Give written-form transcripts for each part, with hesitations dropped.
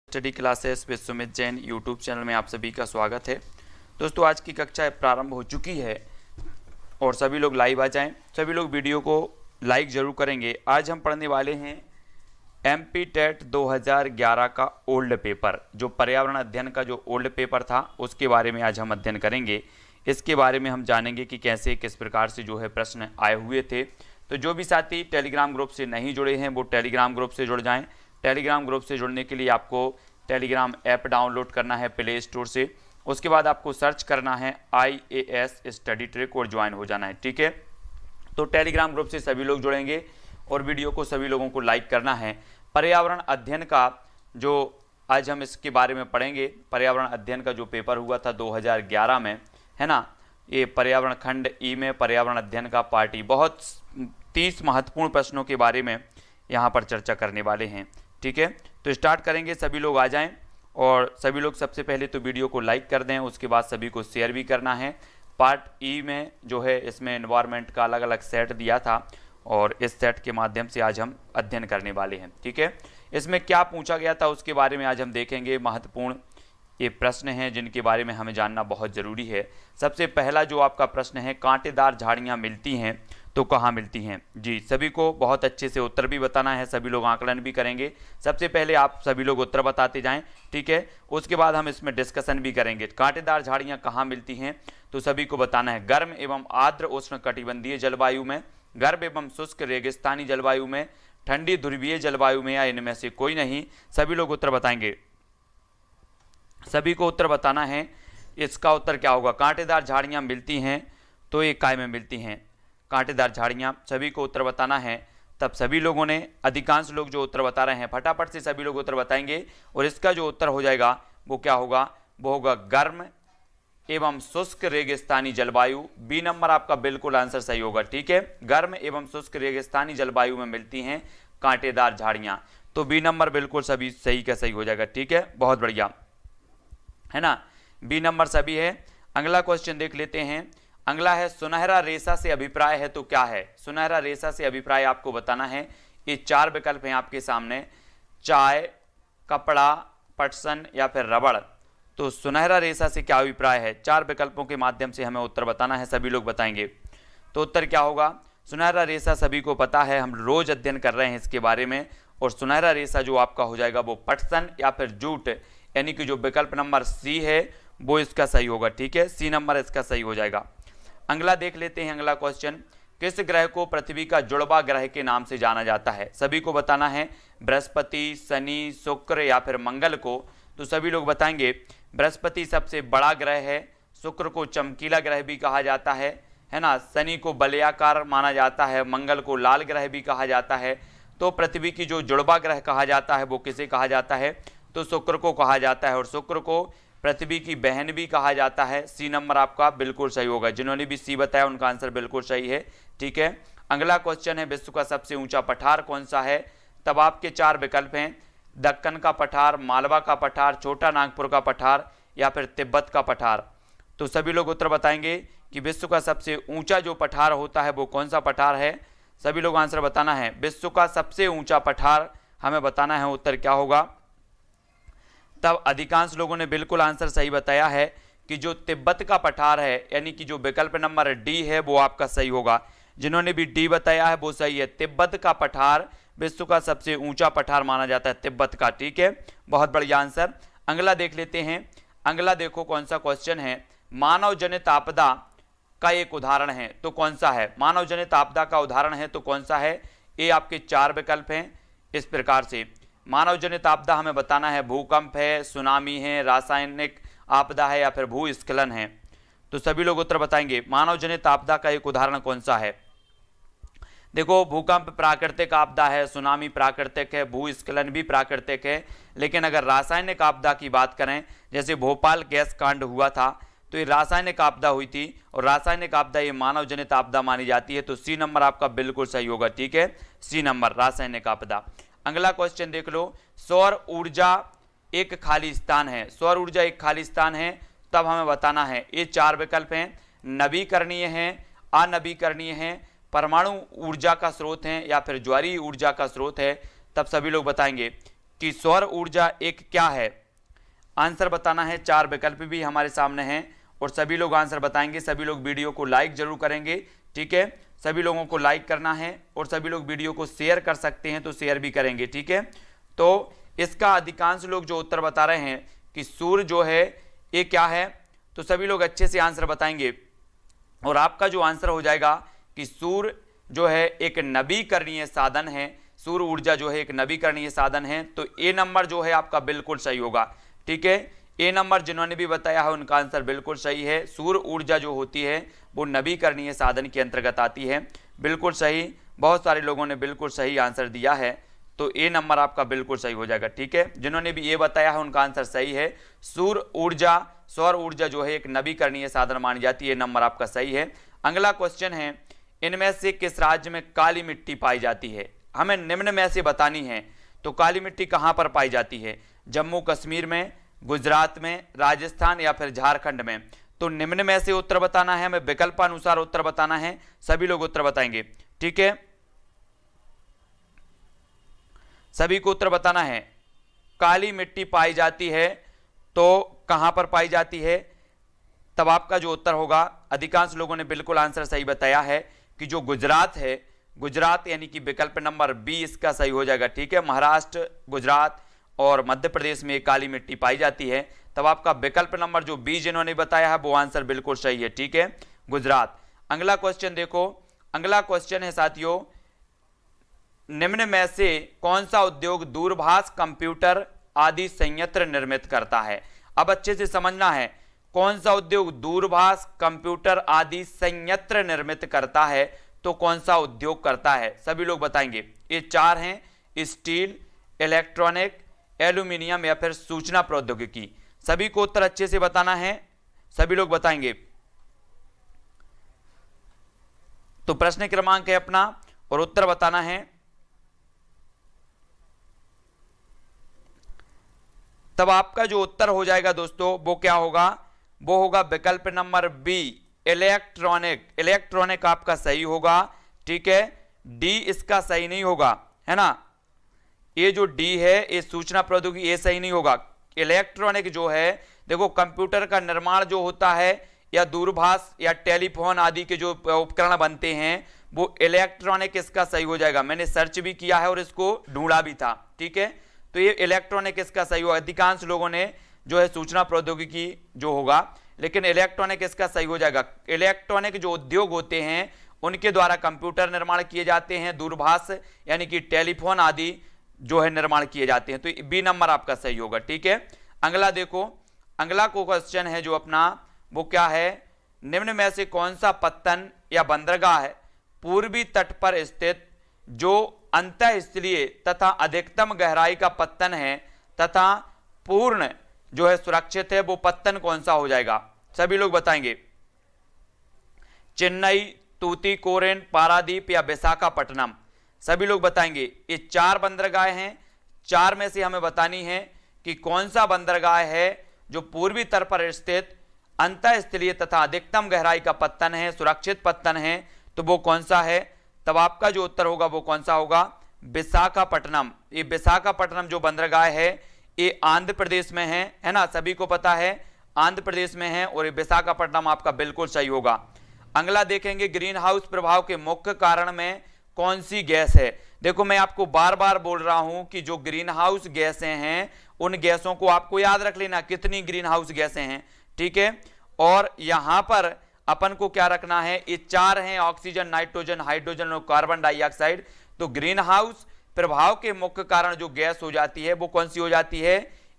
Study classes with Sumit Jain YouTube channel में आप सभी का स्वागत है। दोस्तों, आज की कक्षा प्रारंभ हो चुकी है और सभी लोग लाइव आ जाएं। सभी लोग वीडियो को लाइक ज़रूर करेंगे। आज हम पढ़ने वाले हैं एमपी टेट 2011 का ओल्ड पेपर, जो पर्यावरण अध्ययन का जो ओल्ड पेपर था उसके बारे में आज हम अध्ययन करेंगे। इसके बारे में हम जानेंगे कि कैसे किस प्रकार से जो है प्रश्न आए हुए थे। तो जो भी साथी टेलीग्राम ग्रुप से नहीं जुड़े हैं वो टेलीग्राम ग्रुप से जुड़ जाएं। टेलीग्राम ग्रुप से जुड़ने के लिए आपको टेलीग्राम ऐप डाउनलोड करना है प्ले स्टोर से। उसके बाद आपको सर्च करना है IAS स्टडी ट्रैक और ज्वाइन हो जाना है। ठीक है, तो टेलीग्राम ग्रुप से सभी लोग जुड़ेंगे और वीडियो को सभी लोगों को लाइक करना है। पर्यावरण अध्ययन का जो आज हम इसके बारे में पढ़ेंगे, पर्यावरण अध्ययन का जो पेपर हुआ था 2011 में, है ना, ये पर्यावरण खंड ई में पर्यावरण अध्ययन का पार्ट ई, बहुत 30 महत्वपूर्ण प्रश्नों के बारे में यहाँ पर चर्चा करने वाले हैं। ठीक है, तो स्टार्ट करेंगे। सभी लोग आ जाएं और सभी लोग सबसे पहले तो वीडियो को लाइक कर दें, उसके बाद सभी को शेयर भी करना है। पार्ट ई में जो है इसमें एनवायरनमेंट का अलग अलग सेट दिया था और इस सेट के माध्यम से आज हम अध्ययन करने वाले हैं। ठीक है, इसमें क्या पूछा गया था उसके बारे में आज हम देखेंगे। महत्वपूर्ण ये प्रश्न हैं जिनके बारे में हमें जानना बहुत ज़रूरी है। सबसे पहला जो आपका प्रश्न है, कांटेदार झाड़ियाँ मिलती हैं तो कहाँ मिलती हैं? जी, सभी को बहुत अच्छे से उत्तर भी बताना है, सभी लोग आकलन भी करेंगे। सबसे पहले आप सभी लोग उत्तर बताते जाएं, ठीक है। उसके बाद हम इसमें डिस्कशन भी करेंगे। कांटेदार झाड़ियाँ कहाँ मिलती हैं तो सभी को बताना है। गर्म एवं आर्द्र उष्ण कटिबंधीय जलवायु में, गर्म एवं शुष्क रेगिस्तानी जलवायु में, ठंडी ध्रुवीय जलवायु में, या इनमें से कोई नहीं। सभी लोग उत्तर बताएंगे, सभी को उत्तर बताना है। इसका उत्तर क्या होगा? कांटेदार झाड़ियाँ मिलती हैं तो ये काय में मिलती हैं? कांटेदार झाड़ियाँ, सभी को उत्तर बताना है। तब सभी लोगों ने, अधिकांश लोग जो उत्तर बता रहे हैं, फटाफट से सभी लोग उत्तर बताएंगे और इसका जो उत्तर हो जाएगा वो क्या होगा? वो होगा गर्म एवं शुष्क रेगिस्तानी जलवायु। बी नंबर आपका बिल्कुल आंसर सही होगा। ठीक है, गर्म एवं शुष्क रेगिस्तानी जलवायु में मिलती हैं कांटेदार झाड़ियाँ, तो बी नंबर बिल्कुल सभी सही का सही हो जाएगा। ठीक है, बहुत बढ़िया, है ना, बी नंबर सभी है। अगला क्वेश्चन देख लेते हैं। अगला है, सुनहरा रेशा से अभिप्राय है तो क्या है? सुनहरा रेशा से अभिप्राय आपको बताना है। ये 4 विकल्प हैं आपके सामने, चाय, कपड़ा, पटसन या फिर रबड़। तो सुनहरा रेशा से क्या अभिप्राय है? 4 विकल्पों के माध्यम से हमें उत्तर बताना है, सभी लोग बताएंगे। तो उत्तर क्या होगा? सुनहरा रेशा सभी को पता है, हम रोज अध्ययन कर रहे हैं इसके बारे में। और सुनहरा रेशा जो आपका हो जाएगा वो पटसन या फिर जूट, यानी कि जो विकल्प नंबर सी है वो इसका सही होगा। ठीक है, सी नंबर इसका सही हो जाएगा। अगला देख लेते हैं। अगला क्वेश्चन, किस ग्रह को पृथ्वी का जुड़वा ग्रह के नाम से जाना जाता है? सभी को बताना है। बृहस्पति, शनि, शुक्र या फिर मंगल को। तो सभी लोग बताएंगे। बृहस्पति सबसे बड़ा ग्रह है, शुक्र को चमकीला ग्रह भी कहा जाता है ना, शनि को बलयाकार माना जाता है, मंगल को लाल ग्रह भी कहा जाता है। तो पृथ्वी की जो जुड़वा ग्रह कहा जाता है वो किसे कहा जाता है? तो शुक्र को कहा जाता है और शुक्र को पृथ्वी की बहन भी कहा जाता है। सी नंबर आपका बिल्कुल सही होगा। जिन्होंने भी सी बताया उनका आंसर बिल्कुल सही है। ठीक है, अगला क्वेश्चन है, विश्व का सबसे ऊंचा पठार कौन सा है? तब आपके 4 विकल्प हैं, दक्कन का पठार, मालवा का पठार, छोटा नागपुर का पठार या फिर तिब्बत का पठार। तो सभी लोग उत्तर बताएंगे कि विश्व का सबसे ऊंचा जो पठार होता है वो कौन सा पठार है? सभी लोग आंसर बताना है। विश्व का सबसे ऊंचा पठार हमें बताना है, उत्तर क्या होगा? तब अधिकांश लोगों ने बिल्कुल आंसर सही बताया है कि जो तिब्बत का पठार है, यानी कि जो विकल्प नंबर डी है वो आपका सही होगा। जिन्होंने भी डी बताया है वो सही है। तिब्बत का पठार विश्व का सबसे ऊंचा पठार माना जाता है, तिब्बत का। ठीक है, बहुत बढ़िया आंसर। अगला देख लेते हैं। अगला देखो कौन सा क्वेश्चन है, मानव जनित आपदा का एक उदाहरण है तो कौन सा है? मानव जनित आपदा का उदाहरण है तो कौन सा है? ये आपके 4 विकल्प हैं इस प्रकार से। मानव जनित आपदा हमें बताना है, भूकंप है, सुनामी है, रासायनिक आपदा है या फिर भूस्खलन है। तो सभी लोग उत्तर बताएंगे। मानव जनित आपदा का एक उदाहरण कौन सा है? देखो, भूकंप प्राकृतिक आपदा है, सुनामी प्राकृतिक है, भूस्खलन भी प्राकृतिक है। लेकिन अगर रासायनिक आपदा की बात करें, जैसे भोपाल गैस कांड हुआ था तो ये रासायनिक आपदा हुई थी और रासायनिक आपदा ये मानव जनित आपदा मानी जाती है। तो सी नंबर आपका बिल्कुल सही होगा। ठीक है, सी नंबर रासायनिक आपदा। अगला क्वेश्चन देख लो, सौर ऊर्जा एक खाली स्थान है। सौर ऊर्जा एक खाली स्थान है, तब हमें बताना है। ये 4 विकल्प हैं, नवीकरणीय हैं, अनवीकरणीय हैं, परमाणु ऊर्जा का स्रोत है या फिर ज्वारीय ऊर्जा का स्रोत है। तब सभी लोग बताएंगे कि सौर ऊर्जा एक क्या है? आंसर बताना है। 4 विकल्प भी हमारे सामने हैं और सभी लोग आंसर बताएंगे। सभी लोग वीडियो को लाइक जरूर करेंगे, ठीक है। सभी लोगों को लाइक करना है और सभी लोग वीडियो को शेयर कर सकते हैं तो शेयर भी करेंगे, ठीक है। तो इसका अधिकांश लोग जो उत्तर बता रहे हैं कि सूर्य जो है ये क्या है, तो सभी लोग अच्छे से आंसर बताएंगे और आपका जो आंसर हो जाएगा कि सूर्य जो है एक नवीकरणीय साधन है। सूर्य ऊर्जा जो है एक नवीकरणीय साधन है, तो ए नंबर जो है आपका बिल्कुल सही होगा, ठीक है। ए नंबर जिन्होंने भी बताया है उनका आंसर बिल्कुल सही है। सूर्य ऊर्जा जो होती है वो नवीकरणीय साधन के अंतर्गत आती है, बिल्कुल सही। बहुत सारे लोगों ने बिल्कुल सही आंसर दिया है, तो ए नंबर आपका बिल्कुल सही हो जाएगा, ठीक है। जिन्होंने भी ये बताया है उनका आंसर सही है। सूर्य ऊर्जा, सौर ऊर्जा जो है एक नवीकरणीय साधन मानी जाती है, नंबर आपका सही है। अगला क्वेश्चन है, इनमें से किस राज्य में काली मिट्टी पाई जाती है? हमें निम्न में से बतानी है। तो काली मिट्टी कहां पर पाई जाती है? जम्मू कश्मीर में, गुजरात में, राजस्थान या फिर झारखंड में? तो निम्न में से उत्तर बताना है, हमें विकल्पानुसार उत्तर बताना है। सभी लोग उत्तर बताएंगे, ठीक है। सभी को उत्तर बताना है। काली मिट्टी पाई जाती है तो कहां पर पाई जाती है? तब आपका जो उत्तर होगा, अधिकांश लोगों ने बिल्कुल आंसर सही बताया है कि जो गुजरात है, गुजरात यानी कि विकल्प नंबर बी इसका सही हो जाएगा, ठीक है। महाराष्ट्र, गुजरात और मध्य प्रदेश में काली मिट्टी पाई जाती है। तब आपका विकल्प नंबर जो बी जिन्होंने बताया है वो आंसर बिल्कुल सही है, ठीक है, गुजरात। अगला क्वेश्चन देखो, अगला क्वेश्चन है साथियों, निम्न में से कौन सा उद्योग दूरभाष, कंप्यूटर आदि संयंत्र निर्मित करता है? अब अच्छे से समझना है, कौन सा उद्योग दूरभाष, कंप्यूटर आदि संयंत्र निर्मित करता है, तो कौन सा उद्योग करता है? सभी लोग बताएंगे। ये 4 हैं, स्टील, इलेक्ट्रॉनिक, एल्यूमिनियम या फिर सूचना प्रौद्योगिकी। सभी को उत्तर अच्छे से बताना है, सभी लोग बताएंगे। तो प्रश्न क्रमांक है अपना और उत्तर बताना है। तब आपका जो उत्तर हो जाएगा दोस्तों वो क्या होगा? वो होगा विकल्प नंबर बी, इलेक्ट्रॉनिक। इलेक्ट्रॉनिक आपका सही होगा, ठीक है। डी इसका सही नहीं होगा, है ना। ये जो डी है ये सूचना प्रौद्योगिकी, ये सही नहीं होगा। इलेक्ट्रॉनिक जो है, देखो कंप्यूटर का निर्माण जो होता है या दूरभाष या टेलीफोन आदि के जो उपकरण बनते हैं वो इलेक्ट्रॉनिक इसका सही हो जाएगा। मैंने सर्च भी किया है और इसको ढूंढा भी था, ठीक है। तो ये इलेक्ट्रॉनिक इसका सही होगा। अधिकांश लोगों ने जो है सूचना प्रौद्योगिकी जो होगा, लेकिन इलेक्ट्रॉनिक इसका सही हो जाएगा। इलेक्ट्रॉनिक जो उद्योग होते हैं उनके द्वारा कंप्यूटर निर्माण किए जाते हैं, दूरभाष यानी कि टेलीफोन आदि जो है निर्माण किए जाते हैं, तो बी नंबर आपका सही होगा, ठीक है। अगला देखो, अगला को क्वेश्चन है जो अपना वो क्या है, निम्न में से कौन सा पत्तन या बंदरगाह है पूर्वी तट पर स्थित जो अंतःस्थलीय तथा अधिकतम गहराई का पत्तन है तथा पूर्ण जो है सुरक्षित है, वो पत्तन कौन सा हो जाएगा? सभी लोग बताएंगे। चेन्नई, तूतीकोरिन, पारादीप या विशाखापट्टनम? सभी लोग बताएंगे। ये 4 बंदरगाह हैं, 4 में से हमें बतानी है कि कौन सा बंदरगाह है जो पूर्वी तट पर स्थित अंतःस्थलीय तथा अधिकतम गहराई का पत्तन है, सुरक्षित पत्तन है, तो वो कौन सा है? तब आपका जो उत्तर होगा वो कौन सा होगा? विशाखापट्टनम। ये विशाखापट्टनम जो बंदरगाह है ये आंध्र प्रदेश में है ना, सभी को पता है आंध्र प्रदेश में है और ये विशाखापट्टनम आपका बिल्कुल सही होगा। अगला देखेंगे, ग्रीन हाउस प्रभाव के मुख्य कारण में कौन सी गैस है? देखो मैं आपको बार बार बोल रहा हूं कि जो ग्रीन हाउस गैसें हैं उन गैसों को आपको याद रख लेना, कितनी ग्रीन हाउस गैसें हैं, ठीक है। और यहां पर अपन को क्या रखना है, ये 4 हैं, ऑक्सीजन, नाइट्रोजन, हाइड्रोजन और कार्बन डाइऑक्साइड। तो ग्रीन हाउस प्रभाव के मुख्य कारण जो गैस हो जाती है वो कौन सी हो जाती है?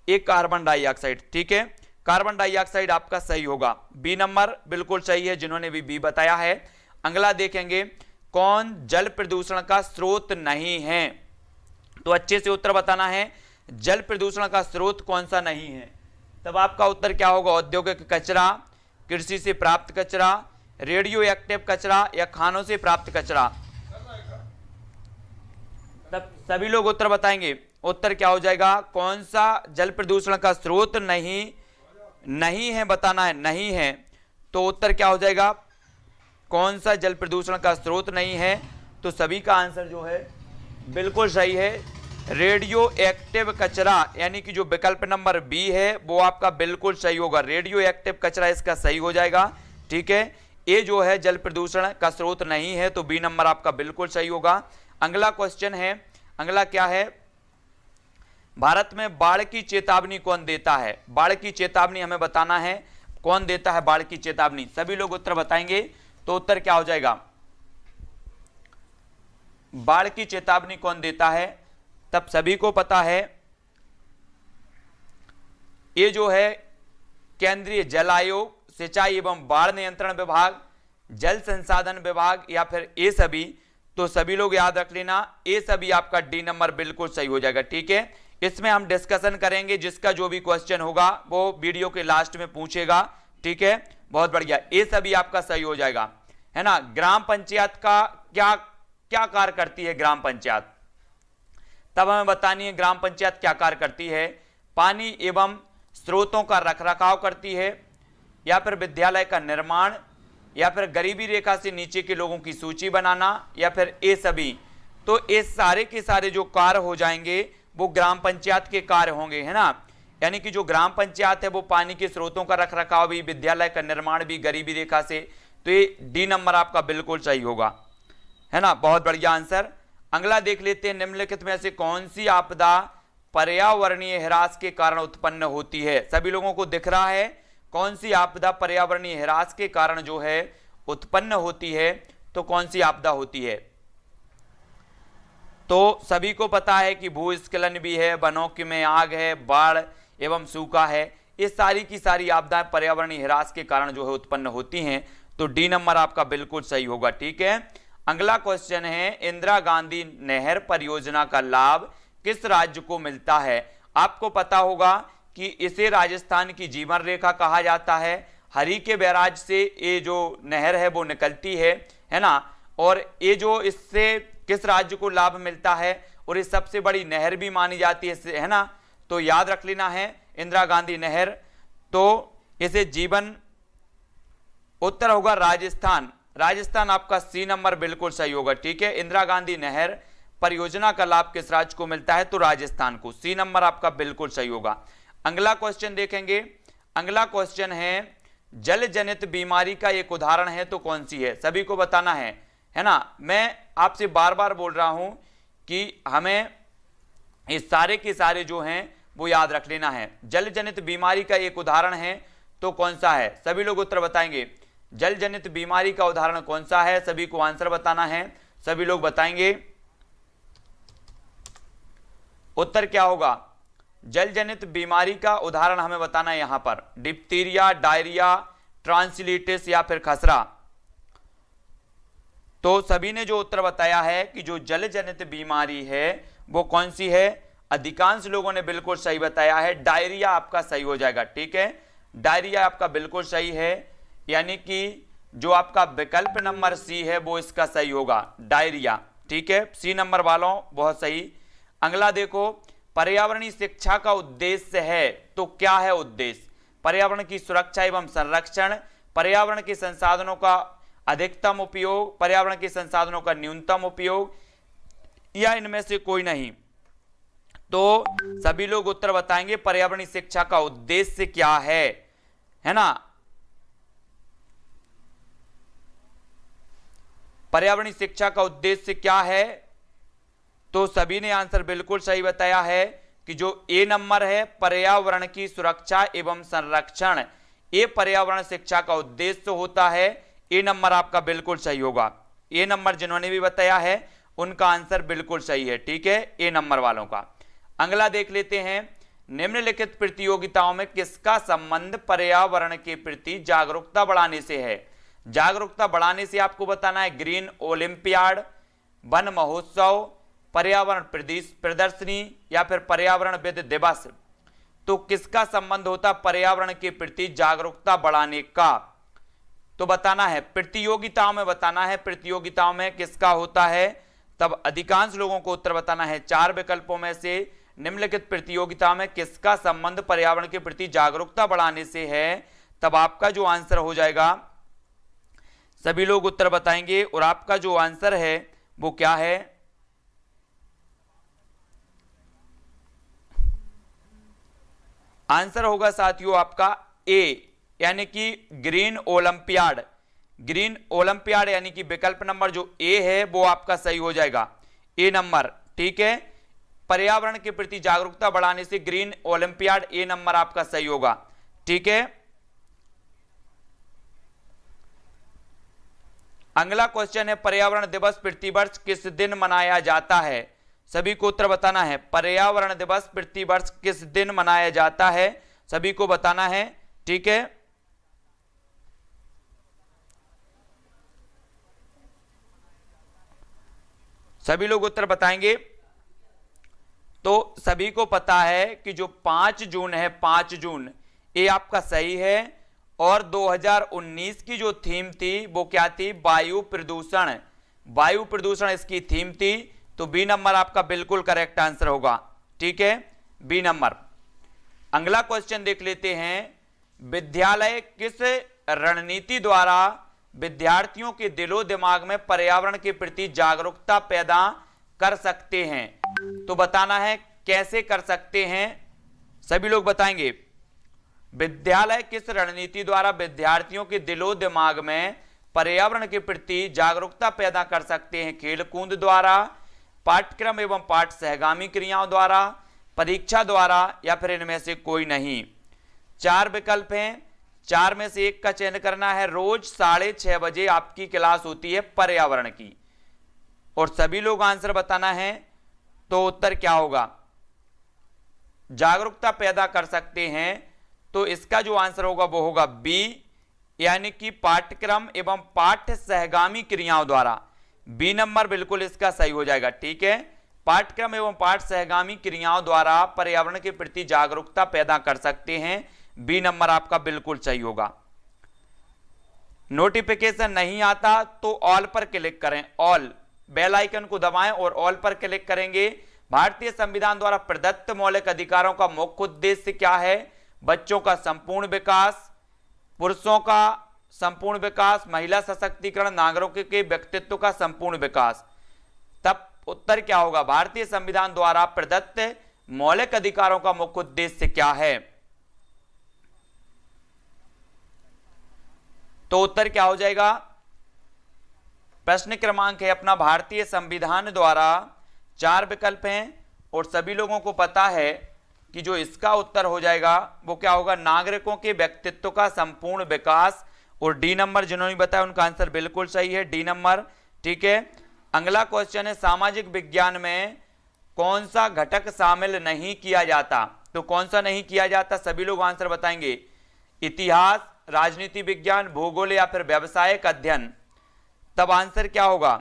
एक कार्बन डाइऑक्साइड, ठीक है। कार्बन डाइऑक्साइड आपका सही होगा, बी नंबर बिल्कुल सही है, जिन्होंने भी बी बताया है। अगला देखेंगे, कौन जल प्रदूषण का स्रोत नहीं है? तो अच्छे से उत्तर बताना है, जल प्रदूषण का स्रोत कौन सा नहीं है? तब आपका उत्तर क्या होगा? औद्योगिक कचरा, कृषि से प्राप्त कचरा, रेडियो एक्टिव कचरा या खानों से प्राप्त कचरा? तब सभी लोग उत्तर बताएंगे। उत्तर क्या हो जाएगा? कौन सा जल प्रदूषण का स्रोत नहीं है बताना है, नहीं है। तो उत्तर क्या हो जाएगा? कौन सा जल प्रदूषण का स्रोत नहीं है? तो सभी का आंसर जो है बिल्कुल सही है, रेडियो एक्टिव कचरा, यानी कि जो विकल्प नंबर बी है वो आपका बिल्कुल सही होगा। रेडियो एक्टिव कचरा इसका सही हो जाएगा। ठीक है, ये जो है जल प्रदूषण का स्रोत नहीं है, तो बी नंबर आपका बिल्कुल सही होगा। अगला क्वेश्चन है, अगला क्या है, भारत में बाढ़ की चेतावनी कौन देता है? बाढ़ की चेतावनी हमें बताना है, कौन देता है बाढ़ की चेतावनी? सभी लोग उत्तर बताएंगे तो उत्तर क्या हो जाएगा? बाढ़ की चेतावनी कौन देता है? तब सभी को पता है ये जो है केंद्रीय जल आयोग, सिंचाई एवं बाढ़ नियंत्रण विभाग, जल संसाधन विभाग, या फिर ये सभी। तो सभी लोग याद रख लेना, ये सभी आपका डी नंबर बिल्कुल सही हो जाएगा। ठीक है, इसमें हम डिस्कशन करेंगे, जिसका जो भी क्वेश्चन होगा वो वीडियो के लास्ट में पूछेगा। ठीक है, बहुत बढ़िया, ये सभी आपका सही हो जाएगा, है ना। ग्राम पंचायत का क्या क्या कार्य करती है? ग्राम पंचायत, तब हमें बतानी है ग्राम पंचायत क्या कार्य करती है। पानी एवं स्रोतों का रखरखाव करती है, या फिर विद्यालय का निर्माण, या फिर गरीबी रेखा से नीचे के लोगों की सूची बनाना, या फिर ये सभी। तो ये सारे के सारे जो कार्य हो जाएंगे वो ग्राम पंचायत के कार्य होंगे, है ना। यानी कि जो ग्राम पंचायत है वो पानी के स्रोतों का रखरखाव भी, विद्यालय का निर्माण भी, गरीबी रेखा से। तो ये डी नंबर आपका बिल्कुल सही होगा, है ना। बहुत बढ़िया आंसर। अगला देख लेते हैं, निम्नलिखित में से कौन सी आपदा पर्यावरणीय ह्रास के कारण उत्पन्न होती है? सभी लोगों को दिख रहा है कौन सी आपदा पर्यावरणीय ह्रास के कारण जो है उत्पन्न होती है? तो कौन सी आपदा होती है? तो सभी को पता है कि भूस्खलन भी है, वनों में आग है, बाढ़ एवं सूखा है। ये सारी की सारी आपदाएं पर्यावरणीय ह्रास के कारण जो है उत्पन्न होती हैं। तो डी नंबर आपका बिल्कुल सही होगा। ठीक है, अगला क्वेश्चन है, इंदिरा गांधी नहर परियोजना का लाभ किस राज्य को मिलता है? आपको पता होगा कि इसे राजस्थान की जीवन रेखा कहा जाता है। हरी के बैराज से ये जो नहर है वो निकलती है ना। और ये जो इससे किस राज्य को लाभ मिलता है, और ये सबसे बड़ी नहर भी मानी जाती है ना। तो याद रख लेना है इंदिरा गांधी नहर, तो इसे जीवन, उत्तर होगा राजस्थान। राजस्थान आपका सी नंबर बिल्कुल सही होगा। ठीक है, इंदिरा गांधी नहर परियोजना का लाभ किस राज्य को मिलता है? तो राजस्थान को। सी नंबर आपका बिल्कुल सही होगा। अगला क्वेश्चन देखेंगे, अगला क्वेश्चन है, जल जनित बीमारी का एक उदाहरण है तो कौन सी है? सभी को बताना है ना। मैं आपसे बार बार बोल रहा हूं कि हमें ये सारे के सारे जो हैं वो याद रख लेना है। जल जनित बीमारी का एक उदाहरण है तो कौन सा है? सभी लोग उत्तर बताएंगे, जल जनित बीमारी का उदाहरण कौन सा है? सभी को आंसर बताना है, सभी लोग बताएंगे। उत्तर क्या होगा? जल जनित बीमारी का उदाहरण हमें बताना है यहां पर, डिप्थीरिया, डायरिया, ट्रांसलिटिस या फिर खसरा। तो सभी ने जो उत्तर बताया है कि जो जल जनित बीमारी है वो कौन सी है, अधिकांश लोगों ने बिल्कुल सही बताया है, डायरिया आपका सही हो जाएगा। ठीक है, डायरिया आपका बिल्कुल सही है, यानी कि जो आपका विकल्प नंबर सी है वो इसका सही होगा, डायरिया। ठीक है, सी नंबर वालों बहुत सही। अगला देखो, पर्यावरणीय शिक्षा का उद्देश्य है तो क्या है उद्देश्य? पर्यावरण की सुरक्षा एवं संरक्षण, पर्यावरण के संसाधनों का अधिकतम उपयोग, पर्यावरण के संसाधनों का न्यूनतम उपयोग, या इनमें से कोई नहीं। तो सभी लोग उत्तर बताएंगे पर्यावरणीय शिक्षा का उद्देश्य क्या है ना। पर्यावरणीय शिक्षा का उद्देश्य क्या है? तो सभी ने आंसर बिल्कुल सही बताया है कि जो ए नंबर है, पर्यावरण की सुरक्षा एवं संरक्षण, ये पर्यावरण शिक्षा का उद्देश्य होता है। ए नंबर आपका बिल्कुल सही होगा। ए नंबर जिन्होंने भी बताया है उनका आंसर बिल्कुल सही है। ठीक है, ए नंबर वालों का। अगला देख लेते हैं, निम्नलिखित प्रतियोगिताओं में किसका संबंध पर्यावरण के प्रति जागरूकता बढ़ाने से है? जागरूकता बढ़ाने से आपको बताना है ग्रीन ओलंपियाड, वन महोत्सव, पर्यावरण प्रदर्शनी या फिर पर्यावरण विद दिवस। तो किसका संबंध होता पर्यावरण के प्रति जागरूकता बढ़ाने का? तो बताना है, प्रतियोगिताओं में बताना है, प्रतियोगिताओं में किसका होता है। तब अधिकांश लोगों को उत्तर बताना है, चार विकल्पों में से निम्नलिखित प्रतियोगिता में किसका संबंध पर्यावरण के प्रति जागरूकता बढ़ाने से है। तब आपका जो आंसर हो जाएगा, सभी लोग उत्तर बताएंगे और आपका जो आंसर है वो क्या है? आंसर होगा साथियों आपका ए, यानी कि ग्रीन ओलंपियाड। ग्रीन ओलंपियाड यानी कि विकल्प नंबर जो ए है वो आपका सही हो जाएगा, ए नंबर। ठीक है, पर्यावरण के प्रति जागरूकता बढ़ाने से ग्रीन ओलंपियाड, ए नंबर आपका सही होगा। ठीक है, अगला क्वेश्चन है पर्यावरण दिवस प्रतिवर्ष किस दिन मनाया जाता है? सभी को उत्तर बताना है। पर्यावरण दिवस प्रतिवर्ष किस दिन मनाया जाता है, सभी को बताना है। ठीक है, सभी लोग उत्तर बताएंगे। तो सभी को पता है कि जो 5 जून है, 5 जून, ये आपका सही है। और 2019 की जो थीम थी वो क्या थी? वायु प्रदूषण। वायु प्रदूषण इसकी थीम थी, तो बी नंबर आपका बिल्कुल करेक्ट आंसर होगा। ठीक है, बी नंबर। अगला क्वेश्चन देख लेते हैं, विद्यालय किस रणनीति द्वारा विद्यार्थियों के दिलो दिमाग में पर्यावरण के प्रति जागरूकता पैदा कर सकते हैं? तो बताना है कैसे कर सकते हैं, सभी लोग बताएंगे। विद्यालय किस रणनीति द्वारा विद्यार्थियों के दिलो दिमाग में पर्यावरण के प्रति जागरूकता पैदा कर सकते हैं? खेल कूद द्वारा, पाठ्यक्रम एवं पाठ सहगामी क्रियाओं द्वारा, परीक्षा द्वारा, या फिर इनमें से कोई नहीं। 4 विकल्प हैं, 4 में से एक का चयन करना है। रोज 6:30 बजे आपकी क्लास होती है पर्यावरण की, और सभी लोग आंसर बताना है। तो उत्तर क्या होगा? जागरूकता पैदा कर सकते हैं, तो इसका जो आंसर होगा वो होगा बी, यानी कि पाठ्यक्रम एवं पाठ्य सहगामी क्रियाओं द्वारा। बी नंबर बिल्कुल इसका सही हो जाएगा। ठीक है, पाठ्यक्रम एवं पाठ सहगामी क्रियाओं द्वारा पर्यावरण के प्रति जागरूकता पैदा कर सकते हैं। बी नंबर आपका बिल्कुल सही होगा। नोटिफिकेशन नहीं आता तो ऑल पर क्लिक करें, ऑल बेल आइकन को दबाएं और ऑल पर क्लिक करेंगे। भारतीय संविधान द्वारा प्रदत्त मौलिक अधिकारों का मुख्य उद्देश्य क्या है? बच्चों का संपूर्ण विकास, पुरुषों का संपूर्ण विकास, महिला सशक्तिकरण, नागरिकों के व्यक्तित्व का संपूर्ण विकास। तब उत्तर क्या होगा? भारतीय संविधान द्वारा प्रदत्त मौलिक अधिकारों का मुख्य उद्देश्य क्या है? तो उत्तर क्या हो जाएगा? प्रश्न क्रमांक है अपना, भारतीय संविधान द्वारा 4 विकल्प हैं और सभी लोगों को पता है कि जो इसका उत्तर हो जाएगा वो क्या होगा? नागरिकों के व्यक्तित्व का संपूर्ण विकास। और डी नंबर जिन्होंने बताया उनका आंसर बिल्कुल सही है, डी नंबर। ठीक है, अगला क्वेश्चन है, सामाजिक विज्ञान में कौन सा घटक शामिल नहीं किया जाता? तो कौन सा नहीं किया जाता, सभी लोग आंसर बताएंगे। इतिहास, राजनीति विज्ञान, भूगोल, या फिर व्यावसायिक अध्ययन। तब आंसर क्या होगा?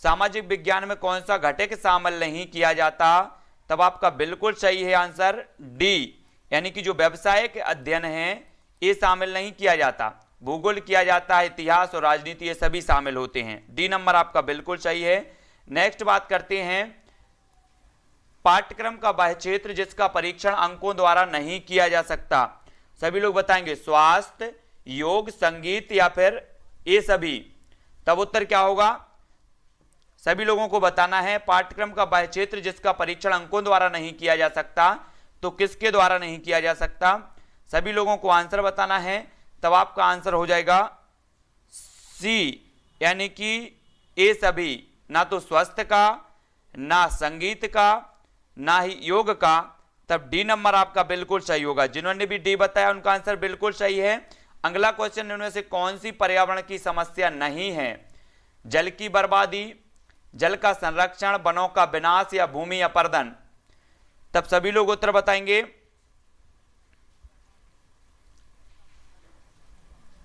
सामाजिक विज्ञान में कौन सा घटक शामिल नहीं किया जाता? तब आपका बिल्कुल सही है आंसर डी, यानी कि जो व्यावसायिक अध्ययन है ये शामिल नहीं किया जाता। भूगोल किया जाता है, इतिहास और राजनीति ये सभी शामिल होते हैं। डी नंबर आपका बिल्कुल सही है। नेक्स्ट बात करते हैं, पाठ्यक्रम का वह क्षेत्र जिसका परीक्षण अंकों द्वारा नहीं किया जा सकता। सभी लोग बताएंगे स्वास्थ्य, योग, संगीत, या फिर ये सभी। तब उत्तर क्या होगा? सभी लोगों को बताना है पाठ्यक्रम का वह क्षेत्र जिसका परीक्षण अंकों द्वारा नहीं किया जा सकता। तो किसके द्वारा नहीं किया जा सकता? सभी लोगों को आंसर बताना है। तब आपका आंसर हो जाएगा सी, यानी कि ये सभी, ना तो स्वास्थ्य का, ना संगीत का, ना ही योग का। तब डी नंबर आपका बिल्कुल सही होगा। जिन्होंने भी डी बताया उनका आंसर बिल्कुल सही है। अगला क्वेश्चन, इनमें से कौन सी पर्यावरण की समस्या नहीं है? जल की बर्बादी, जल का संरक्षण, वनों का विनाश, या भूमि अपरदन। तब सभी लोग उत्तर बताएंगे।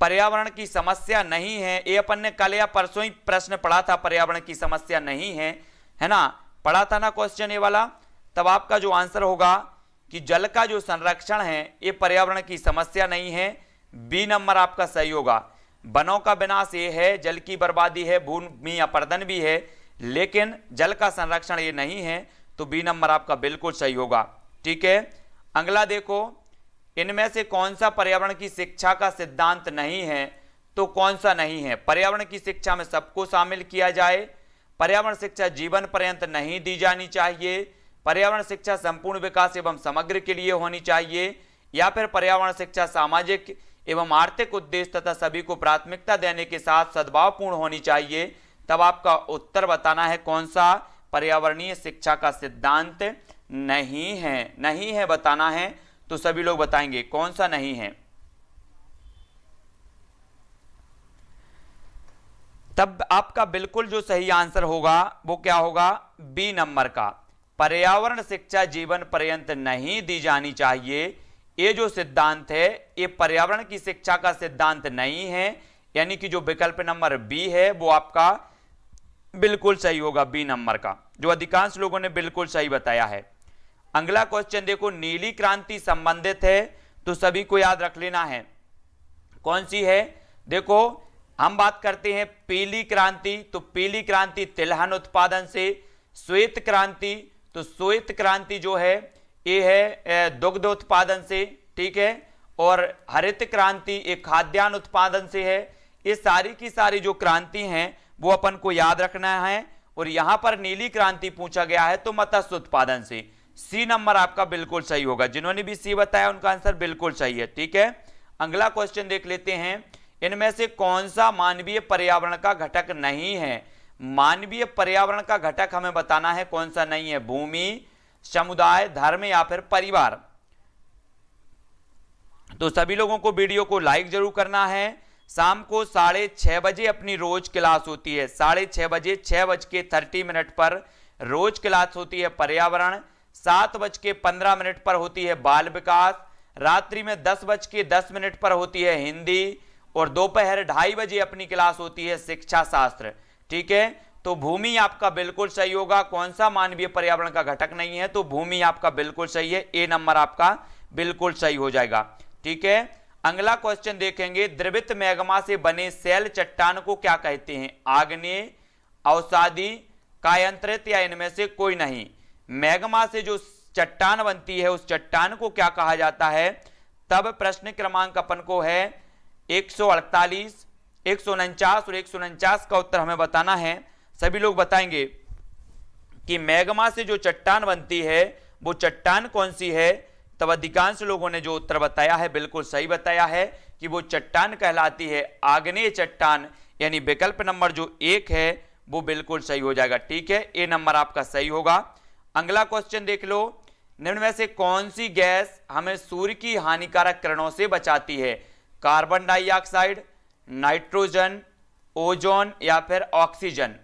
पर्यावरण की समस्या नहीं है, ये अपन ने कल या परसों ही प्रश्न पढ़ा था, पर्यावरण की समस्या नहीं है ना, पढ़ा था ना क्वेश्चन ये वाला। तब आपका जो आंसर होगा कि जल का जो संरक्षण है ये पर्यावरण की समस्या नहीं है। बी नंबर आपका सही होगा। वनों का विनाश ये है, जल की बर्बादी है, भूमि अपरदन भी है, लेकिन जल का संरक्षण ये नहीं है। तो बी नंबर आपका बिल्कुल सही होगा। ठीक है, अगला देखो, इनमें से कौन सा पर्यावरण की शिक्षा का सिद्धांत नहीं है? तो कौन सा नहीं है? पर्यावरण की शिक्षा में सबको शामिल किया जाए, पर्यावरण शिक्षा जीवन पर्यंत नहीं दी जानी चाहिए, पर्यावरण शिक्षा संपूर्ण विकास एवं समग्र के लिए होनी चाहिए, या फिर पर्यावरण शिक्षा सामाजिक एवं आर्थिक उद्देश्य तथा सभी को प्राथमिकता देने के साथ सद्भावपूर्ण होनी चाहिए। तब आपका उत्तर बताना है कौन सा पर्यावरणीय शिक्षा का सिद्धांत नहीं है बताना है। तो सभी लोग बताएंगे कौन सा नहीं है। तब आपका बिल्कुल जो सही आंसर होगा वो क्या होगा, बी नंबर का, पर्यावरण शिक्षा जीवन पर्यंत नहीं दी जानी चाहिए। ये जो सिद्धांत है ये पर्यावरण की शिक्षा का सिद्धांत नहीं है, यानी कि जो विकल्प नंबर बी है वो आपका बिल्कुल सही होगा, बी नंबर का, जो अधिकांश लोगों ने बिल्कुल सही बताया है। अगला क्वेश्चन देखो, नीली क्रांति संबंधित है तो सभी को याद रख लेना है कौन सी है। देखो हम बात करते हैं पीली क्रांति, तो पीली क्रांति तिलहन उत्पादन से, श्वेत क्रांति तो श्वेत क्रांति जो है ये है दुग्ध उत्पादन से, ठीक है, और हरित क्रांति एक खाद्यान्न उत्पादन से है। ये सारी की सारी जो क्रांति हैं वो अपन को याद रखना है। और यहां पर नीली क्रांति पूछा गया है तो मत्स्य उत्पादन से, सी नंबर आपका बिल्कुल सही होगा। जिन्होंने भी सी बताया उनका आंसर बिल्कुल सही है, ठीक है। अगला क्वेश्चन देख लेते हैं, इनमें से कौन सा मानवीय पर्यावरण का घटक नहीं है। मानवीय पर्यावरण का घटक हमें बताना है कौन सा नहीं है, भूमि, समुदाय, धर्म या फिर परिवार। तो सभी लोगों को वीडियो को लाइक जरूर करना है। शाम को 6:30 बजे अपनी रोज क्लास होती है, 6:30 बजे 6:30 पर रोज क्लास होती है पर्यावरण, 7:15 पर होती है बाल विकास, रात्रि में 10:10 पर होती है हिंदी, और दोपहर 2:30 बजे अपनी क्लास होती है शिक्षा शास्त्र, ठीक है। तो भूमि आपका बिल्कुल सही होगा। कौन सा मानवीय पर्यावरण का घटक नहीं है, तो भूमि आपका बिल्कुल सही है, ए नंबर आपका बिल्कुल सही हो जाएगा, ठीक है। अगला क्वेश्चन देखेंगे, द्रवित मैग्मा से बने शैल चट्टान को क्या कहते हैं, आग्नेय, अवसादी, कायांतरित या इनमें से कोई नहीं। मैग्मा से जो चट्टान बनती है उस चट्टान को क्या कहा जाता है। तब प्रश्न क्रमांक अपन को है 148, 149 और 149 का उत्तर हमें बताना है। सभी लोग बताएंगे कि मैग्मा से जो चट्टान बनती है वो चट्टान कौन सी है। तब अधिकांश लोगों ने जो उत्तर बताया है बिल्कुल सही बताया है कि वो चट्टान कहलाती है आग्नेय चट्टान, यानी विकल्प नंबर जो 1 है वो बिल्कुल सही हो जाएगा, ठीक है, ए नंबर आपका सही होगा। अगला क्वेश्चन देख लो, निम्न में से कौन सी गैस हमें सूर्य की हानिकारक किरणों से बचाती है, कार्बन डाइऑक्साइड, नाइट्रोजन, ओजोन या फिर ऑक्सीजन।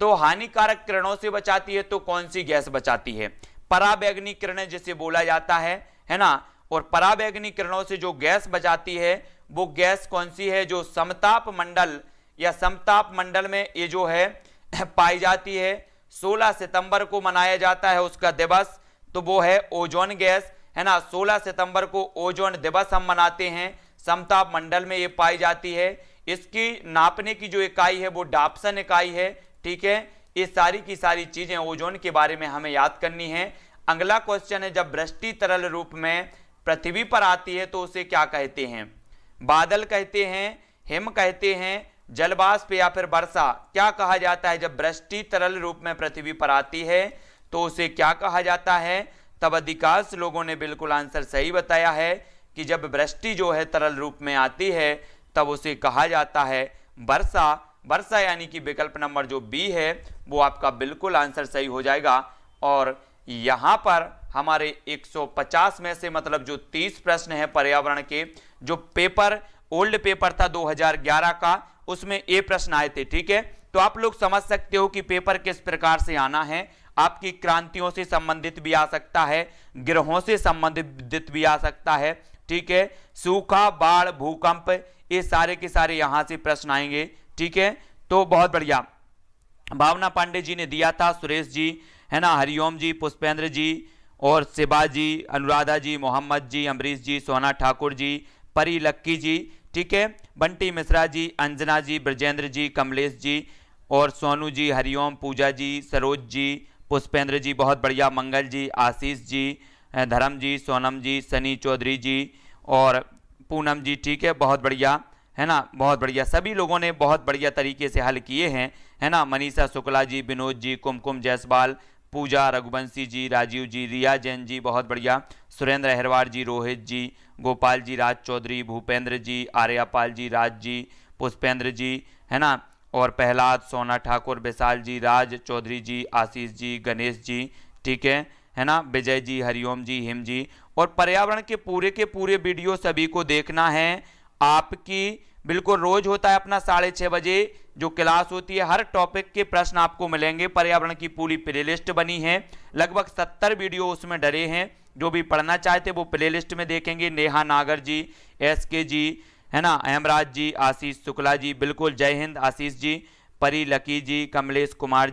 तो हानिकारक किरणों से बचाती है तो कौन सी गैस बचाती है, पराबैंगनी किरणें जिसे बोला जाता है ना। और पराबैंगनी किरणों से जो गैस बचाती है वो गैस कौन सी है, जो समताप मंडल या समताप मंडल में ये जो है पाई जाती है। 16 सितंबर को मनाया जाता है उसका दिवस, तो वो है ओजोन गैस, है ना। 16 सितंबर को ओजोन दिवस हम मनाते हैं, समताप मंडल में ये पाई जाती है। इसकी नापने की जो इकाई है वो डाप्सन इकाई है, ठीक है। ये सारी की सारी चीजें ओजोन के बारे में हमें याद करनी है। अगला क्वेश्चन है, जब वृष्टि तरल रूप में पृथ्वी पर आती है तो उसे क्या कहते हैं, बादल कहते हैं, हिम कहते हैं, जलवाष्प या फिर वर्षा। क्या कहा जाता है जब वृष्टि तरल रूप में पृथ्वी पर आती है तो उसे क्या कहा जाता है। तब अधिकांश लोगों ने बिल्कुल आंसर सही बताया है कि जब वृष्टि जो है तरल रूप में आती है तब उसे कहा जाता है वर्षा। वर्षा यानी कि विकल्प नंबर जो बी है वो आपका बिल्कुल आंसर सही हो जाएगा। और यहाँ पर हमारे 150 में से मतलब जो 30 प्रश्न है पर्यावरण के, जो पेपर ओल्ड पेपर था 2011 का, उसमें ये प्रश्न आए थे, ठीक है। तो आप लोग समझ सकते हो कि पेपर किस प्रकार से आना है। आपकी क्रांतियों से संबंधित भी आ सकता है, ग्रहों से संबंधित भी आ सकता है, ठीक है। सूखा, बाढ़, भूकंप, ये सारे के सारे यहां से प्रश्न आएंगे, ठीक है। तो बहुत बढ़िया, भावना पांडे जी ने दिया था, सुरेश जी, है ना, हरिओम जी, पुष्पेंद्र जी और शिवा जी, अनुराधा जी, मोहम्मद जी, अमरीश जी, सोना ठाकुर जी, परी लक्की जी, ठीक है, बंटी मिश्रा जी, अंजना जी, ब्रजेंद्र जी, कमलेश जी और सोनू जी, हरिओम, पूजा जी, सरोज जी, पुष्पेंद्र जी, बहुत बढ़िया, मंगल जी, आशीष जी, धर्म जी, सोनम जी, सनी चौधरी जी और पूनम जी, ठीक है, बहुत बढ़िया, है ना, बहुत बढ़िया। सभी लोगों ने बहुत बढ़िया तरीके से हल किए हैं, है ना। मनीषा शुक्ला जी, विनोद जी, कुमकुम जायसवाल, पूजा रघुवंशी जी, राजीव जी, रिया जैन जी, बहुत बढ़िया, सुरेंद्र अहरवार जी, रोहित जी, गोपाल जी, राज चौधरी, भूपेंद्र जी, आर्यापाल जी, राज जी, पुष्पेंद्र जी, है ना, और प्रहलाद, सोना ठाकुर, विशाल जी, राज चौधरी जी, आशीष जी, गणेश जी, ठीक है ना, विजय जी, हरिओम जी, हिम जी। और पर्यावरण के पूरे वीडियो सभी को देखना है। आपकी बिल्कुल रोज होता है अपना 6:30 बजे जो क्लास होती है, हर टॉपिक के प्रश्न आपको मिलेंगे। पर्यावरण की पूरी प्लेलिस्ट बनी है, लगभग 70 वीडियो उसमें डरे हैं। जो भी पढ़ना चाहते वो प्लेलिस्ट में देखेंगे। नेहा नागर जी, SK जी, है ना, हेमराज जी, आशीष शुक्ला जी, बिल्कुल, जय हिंद आशीष जी, परी लकी जी, कमलेश कुमार